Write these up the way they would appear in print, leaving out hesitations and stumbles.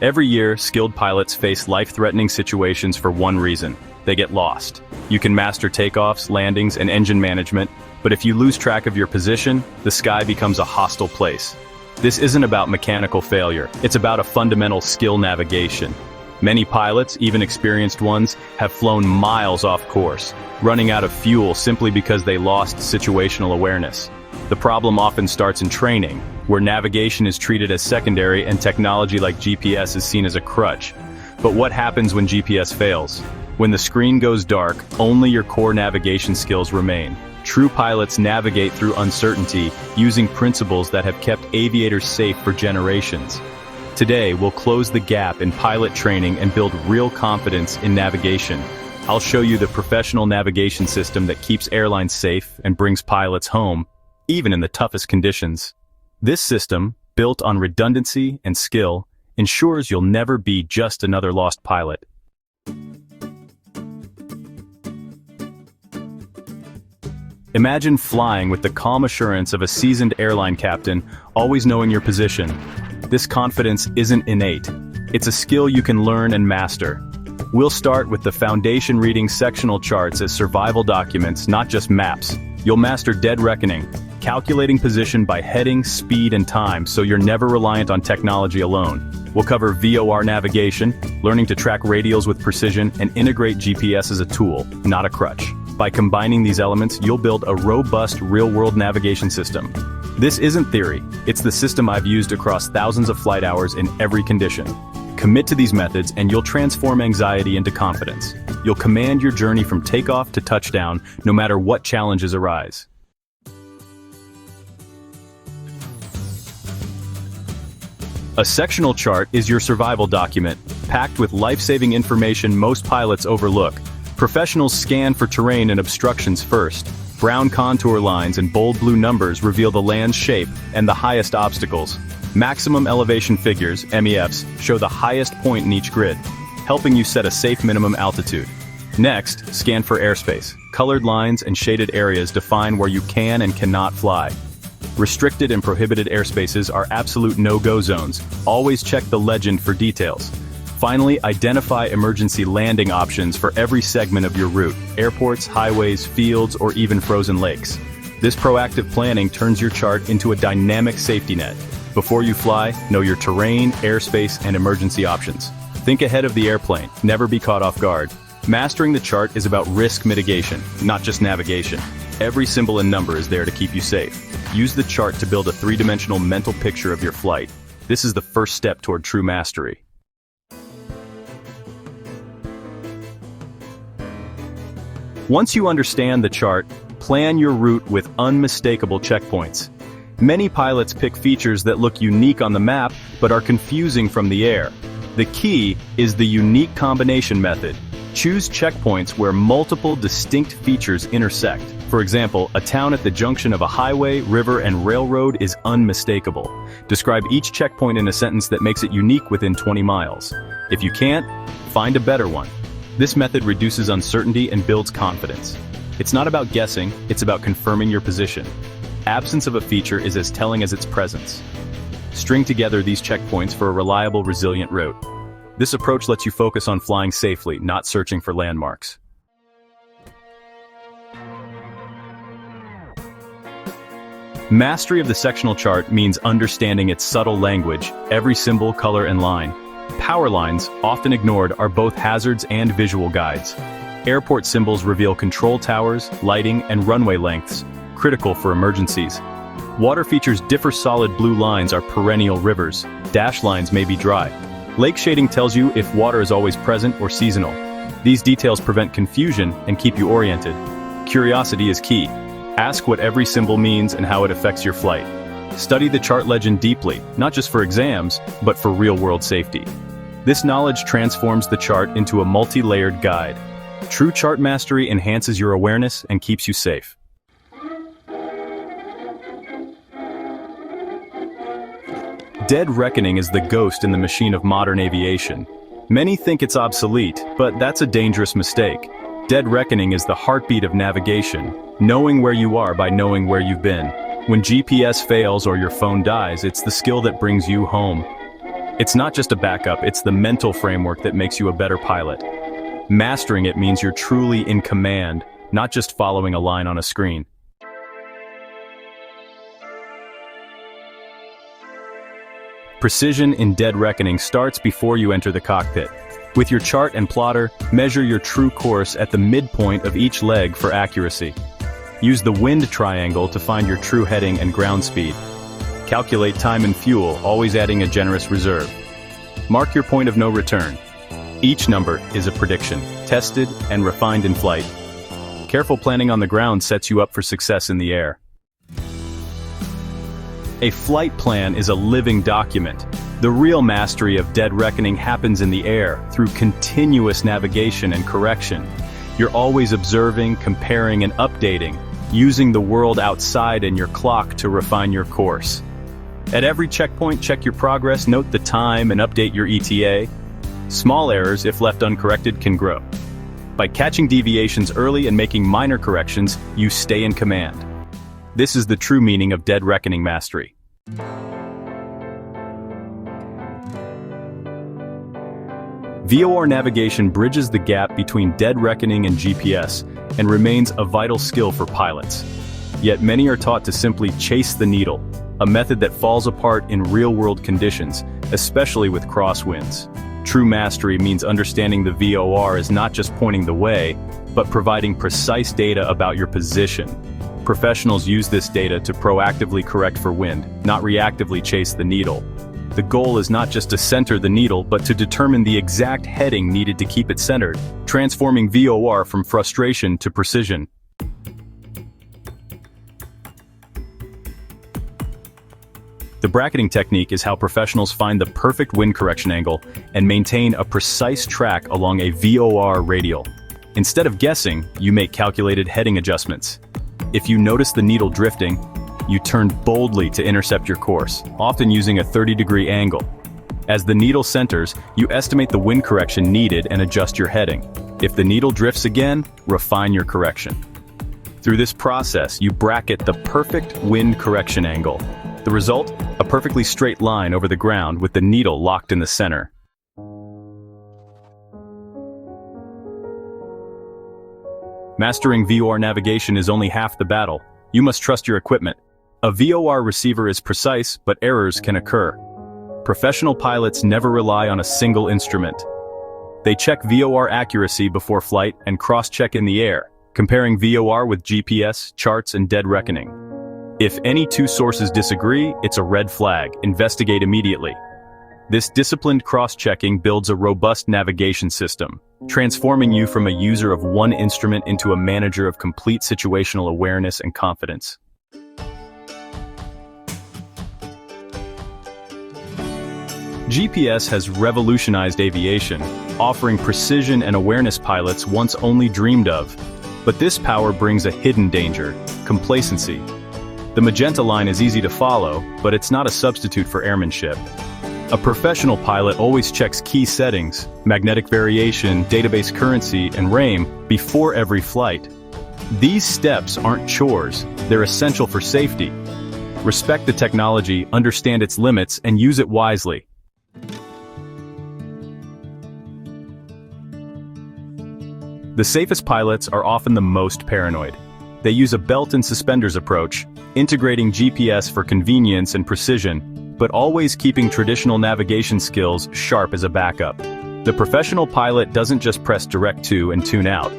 Every year, skilled pilots face life-threatening situations for one reason: they get lost. You can master takeoffs, landings, and engine management, but if you lose track of your position, the sky becomes a hostile place. This isn't about mechanical failure, it's about a fundamental skill: navigation. Many pilots, even experienced ones, have flown miles off course, running out of fuel simply because they lost situational awareness. The problem often starts in training, where navigation is treated as secondary and technology like GPS is seen as a crutch. But what happens when GPS fails? When the screen goes dark, only your core navigation skills remain. True pilots navigate through uncertainty, using principles that have kept aviators safe for generations. Today, we'll close the gap in pilot training and build real confidence in navigation. I'll show you the professional navigation system that keeps airlines safe and brings pilots home, even in the toughest conditions. This system, built on redundancy and skill, ensures you'll never be just another lost pilot. Imagine flying with the calm assurance of a seasoned airline captain, always knowing your position. This confidence isn't innate. It's a skill you can learn and master. We'll start with the foundation, reading sectional charts as survival documents, not just maps. You'll master dead reckoning, calculating position by heading, speed, and time, so you're never reliant on technology alone. We'll cover VOR navigation, learning to track radials with precision and integrate GPS as a tool, not a crutch. By combining these elements, you'll build a robust, real-world navigation system. This isn't theory, it's the system I've used across thousands of flight hours in every condition. Commit to these methods and you'll transform anxiety into confidence. You'll command your journey from takeoff to touchdown, no matter what challenges arise. A sectional chart is your survival document, packed with life-saving information most pilots overlook. Professionals scan for terrain and obstructions first. Brown contour lines and bold blue numbers reveal the land's shape and the highest obstacles. Maximum elevation figures, MEFs, show the highest point in each grid, helping you set a safe minimum altitude. Next, scan for airspace. Colored lines and shaded areas define where you can and cannot fly. Restricted and prohibited airspaces are absolute no-go zones. Always check the legend for details. Finally, identify emergency landing options for every segment of your route: airports, highways, fields, or even frozen lakes. This proactive planning turns your chart into a dynamic safety net. Before you fly, know your terrain, airspace, and emergency options. Think ahead of the airplane, never be caught off guard. Mastering the chart is about risk mitigation, not just navigation. Every symbol and number is there to keep you safe. Use the chart to build a three-dimensional mental picture of your flight. This is the first step toward true mastery. Once you understand the chart, plan your route with unmistakable checkpoints. Many pilots pick features that look unique on the map, but are confusing from the air. The key is the unique combination method. Choose checkpoints where multiple distinct features intersect. For example, a town at the junction of a highway, river, and railroad is unmistakable. Describe each checkpoint in a sentence that makes it unique within 20 miles. If you can't, find a better one. This method reduces uncertainty and builds confidence. It's not about guessing, it's about confirming your position. Absence of a feature is as telling as its presence. String together these checkpoints for a reliable, resilient route. This approach lets you focus on flying safely, not searching for landmarks. Mastery of the sectional chart means understanding its subtle language, every symbol, color, and line. Power lines, often ignored, are both hazards and visual guides. Airport symbols reveal control towers, lighting, and runway lengths, critical for emergencies. Water features differ. Solid blue lines are perennial rivers. Dash lines may be dry. Lake shading tells you if water is always present or seasonal. These details prevent confusion and keep you oriented. Curiosity is key. Ask what every symbol means and how it affects your flight. Study the chart legend deeply, not just for exams, but for real-world safety. This knowledge transforms the chart into a multi-layered guide. True chart mastery enhances your awareness and keeps you safe. Dead reckoning is the ghost in the machine of modern aviation. Many think it's obsolete, but that's a dangerous mistake. Dead reckoning is the heartbeat of navigation, knowing where you are by knowing where you've been. When GPS fails or your phone dies, it's the skill that brings you home. It's not just a backup, it's the mental framework that makes you a better pilot. Mastering it means you're truly in command, not just following a line on a screen. Precision in dead reckoning starts before you enter the cockpit. With your chart and plotter, measure your true course at the midpoint of each leg for accuracy. Use the wind triangle to find your true heading and ground speed. Calculate time and fuel, always adding a generous reserve. Mark your point of no return. Each number is a prediction, tested and refined in flight. Careful planning on the ground sets you up for success in the air. A flight plan is a living document. The real mastery of dead reckoning happens in the air, through continuous navigation and correction. You're always observing, comparing, and updating, using the world outside and your clock to refine your course. At every checkpoint, check your progress, note the time, and update your ETA. Small errors, if left uncorrected, can grow. By catching deviations early and making minor corrections, you stay in command. This is the true meaning of dead reckoning mastery. VOR navigation bridges the gap between dead reckoning and GPS and remains a vital skill for pilots. Yet many are taught to simply chase the needle, a method that falls apart in real-world conditions, especially with crosswinds. True mastery means understanding the VOR is not just pointing the way, but providing precise data about your position. Professionals use this data to proactively correct for wind, not reactively chase the needle. The goal is not just to center the needle, but to determine the exact heading needed to keep it centered, transforming VOR from frustration to precision. The bracketing technique is how professionals find the perfect wind correction angle and maintain a precise track along a VOR radial. Instead of guessing, you make calculated heading adjustments. If you notice the needle drifting, you turn boldly to intercept your course, often using a 30-degree angle. As the needle centers, you estimate the wind correction needed and adjust your heading. If the needle drifts again, refine your correction. Through this process, you bracket the perfect wind correction angle. The result? A perfectly straight line over the ground with the needle locked in the center. Mastering VOR navigation is only half the battle. You must trust your equipment. A VOR receiver is precise, but errors can occur. Professional pilots never rely on a single instrument. They check VOR accuracy before flight and cross-check in the air, comparing VOR with GPS, charts, and dead reckoning. If any two sources disagree, it's a red flag. Investigate immediately. This disciplined cross-checking builds a robust navigation system, transforming you from a user of one instrument into a manager of complete situational awareness and confidence. GPS has revolutionized aviation, offering precision and awareness pilots once only dreamed of. But this power brings a hidden danger: complacency. The magenta line is easy to follow, but it's not a substitute for airmanship. A professional pilot always checks key settings, magnetic variation, database currency, and RAIM before every flight. These steps aren't chores, they're essential for safety. Respect the technology, understand its limits, and use it wisely. The safest pilots are often the most paranoid. They use a belt and suspenders approach, integrating GPS for convenience and precision, but always keeping traditional navigation skills sharp as a backup. The professional pilot doesn't just press direct to and tune out.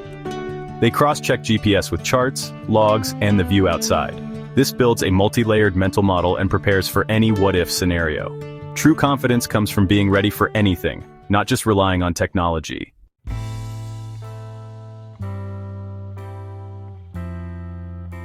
They cross-check GPS with charts, logs, and the view outside. This builds a multi-layered mental model and prepares for any what-if scenario. True confidence comes from being ready for anything, not just relying on technology.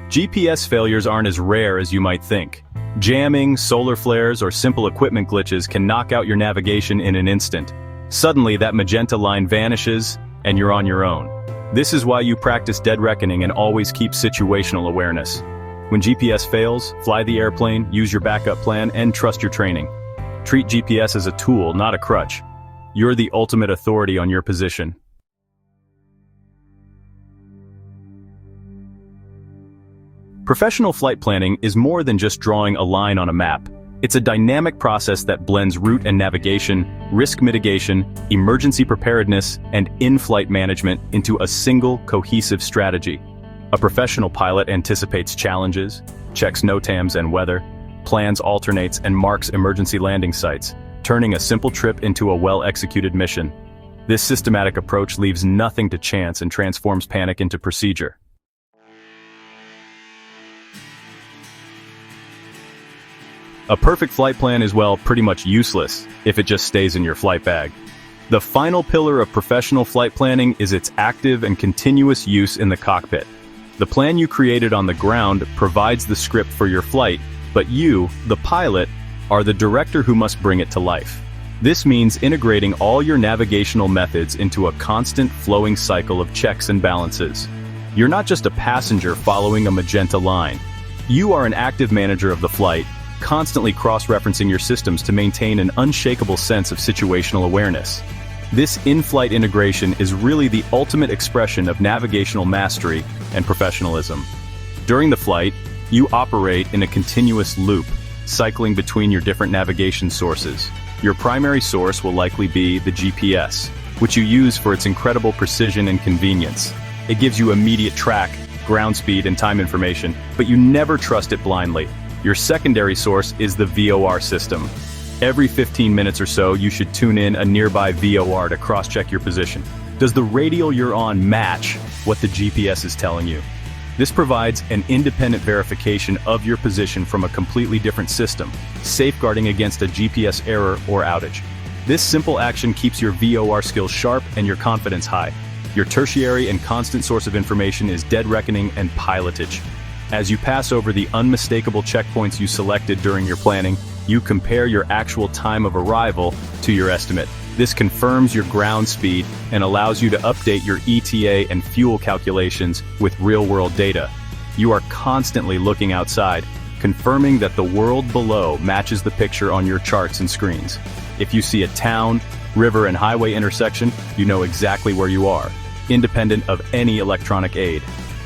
GPS failures aren't as rare as you might think. Jamming, solar flares, or simple equipment glitches can knock out your navigation in an instant. Suddenly, that magenta line vanishes, and you're on your own. This is why you practice dead reckoning and always keep situational awareness. When GPS fails, fly the airplane, use your backup plan, and trust your training. Treat GPS as a tool, not a crutch. You're the ultimate authority on your position. Professional flight planning is more than just drawing a line on a map. It's a dynamic process that blends route and navigation, risk mitigation, emergency preparedness, and in-flight management into a single, cohesive strategy. A professional pilot anticipates challenges, checks NOTAMs and weather, plans alternates and marks emergency landing sites, turning a simple trip into a well-executed mission. This systematic approach leaves nothing to chance and transforms panic into procedure. A perfect flight plan is, well, pretty much useless if it just stays in your flight bag. The final pillar of professional flight planning is its active and continuous use in the cockpit. The plan you created on the ground provides the script for your flight, but you, the pilot, are the director who must bring it to life. This means integrating all your navigational methods into a constant flowing cycle of checks and balances. You're not just a passenger following a magenta line. You are an active manager of the flight, constantly cross-referencing your systems to maintain an unshakable sense of situational awareness. This in-flight integration is really the ultimate expression of navigational mastery and professionalism. During the flight, you operate in a continuous loop, cycling between your different navigation sources. Your primary source will likely be the GPS, which you use for its incredible precision and convenience. It gives you immediate track, ground speed, and time information, but you never trust it blindly. Your secondary source is the VOR system. Every 15 minutes or so, you should tune in a nearby VOR to cross-check your position. Does the radial you're on match what the GPS is telling you? This provides an independent verification of your position from a completely different system, safeguarding against a GPS error or outage. This simple action keeps your VOR skills sharp and your confidence high. Your tertiary and constant source of information is dead reckoning and pilotage. As you pass over the unmistakable checkpoints you selected during your planning, you compare your actual time of arrival to your estimate. This confirms your ground speed and allows you to update your ETA and fuel calculations with real-world data. You are constantly looking outside, confirming that the world below matches the picture on your charts and screens. If you see a town, river, and highway intersection, you know exactly where you are, independent of any electronic aid.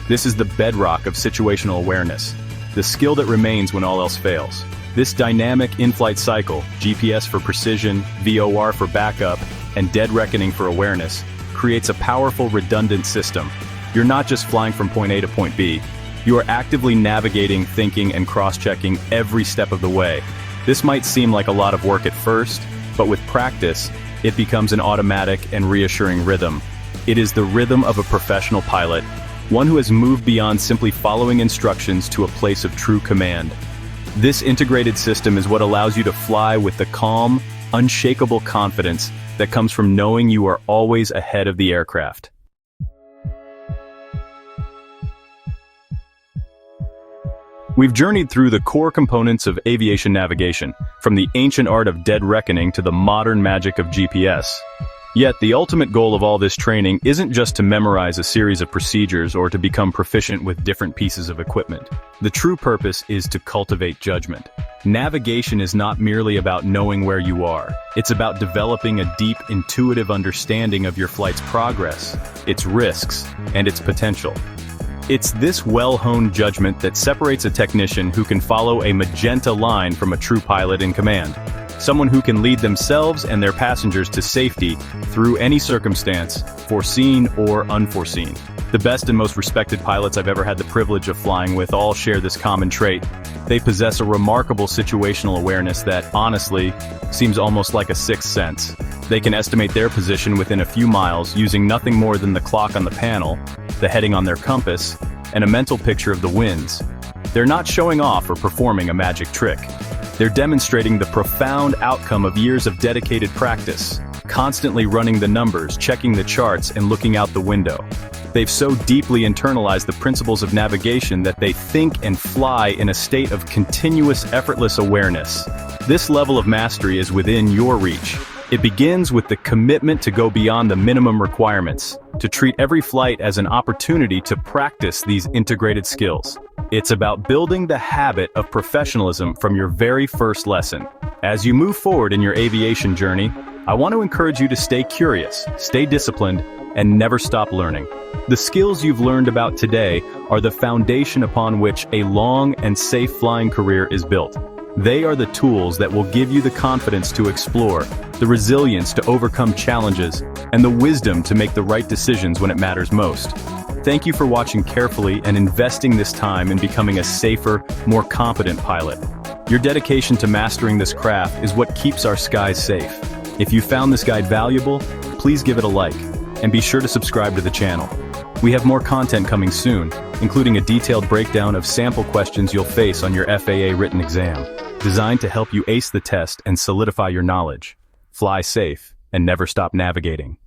This is the bedrock of situational awareness, the skill that remains when all else fails. This dynamic in-flight cycle, GPS for precision, VOR for backup, and dead reckoning for awareness, creates a powerful redundant system. You're not just flying from point A to point B, you are actively navigating, thinking, and cross-checking every step of the way. This might seem like a lot of work at first, but with practice, it becomes an automatic and reassuring rhythm. It is the rhythm of a professional pilot, one who has moved beyond simply following instructions to a place of true command. This integrated system is what allows you to fly with the calm, unshakable confidence that comes from knowing you are always ahead of the aircraft. We've journeyed through the core components of aviation navigation, from the ancient art of dead reckoning to the modern magic of GPS. Yet, the ultimate goal of all this training isn't just to memorize a series of procedures or to become proficient with different pieces of equipment. The true purpose is to cultivate judgment. Navigation is not merely about knowing where you are. It's about developing a deep, intuitive understanding of your flight's progress, its risks, and its potential. It's this well-honed judgment that separates a technician who can follow a magenta line from a true pilot in command. Someone who can lead themselves and their passengers to safety through any circumstance, foreseen or unforeseen. The best and most respected pilots I've ever had the privilege of flying with all share this common trait. They possess a remarkable situational awareness that, honestly, seems almost like a sixth sense. They can estimate their position within a few miles using nothing more than the clock on the panel, the heading on their compass, and a mental picture of the winds. They're not showing off or performing a magic trick. They're demonstrating the profound outcome of years of dedicated practice, constantly running the numbers, checking the charts, and looking out the window. They've so deeply internalized the principles of navigation that they think and fly in a state of continuous, effortless awareness. This level of mastery is within your reach. It begins with the commitment to go beyond the minimum requirements, to treat every flight as an opportunity to practice these integrated skills. It's about building the habit of professionalism from your very first lesson. As you move forward in your aviation journey, I want to encourage you to stay curious, stay disciplined, and never stop learning. The skills you've learned about today are the foundation upon which a long and safe flying career is built. They are the tools that will give you the confidence to explore, the resilience to overcome challenges, and the wisdom to make the right decisions when it matters most. Thank you for watching carefully and investing this time in becoming a safer, more competent pilot. Your dedication to mastering this craft is what keeps our skies safe. If you found this guide valuable, please give it a like, and be sure to subscribe to the channel. We have more content coming soon, including a detailed breakdown of sample questions you'll face on your FAA written exam, designed to help you ace the test and solidify your knowledge. Fly safe, and never stop navigating.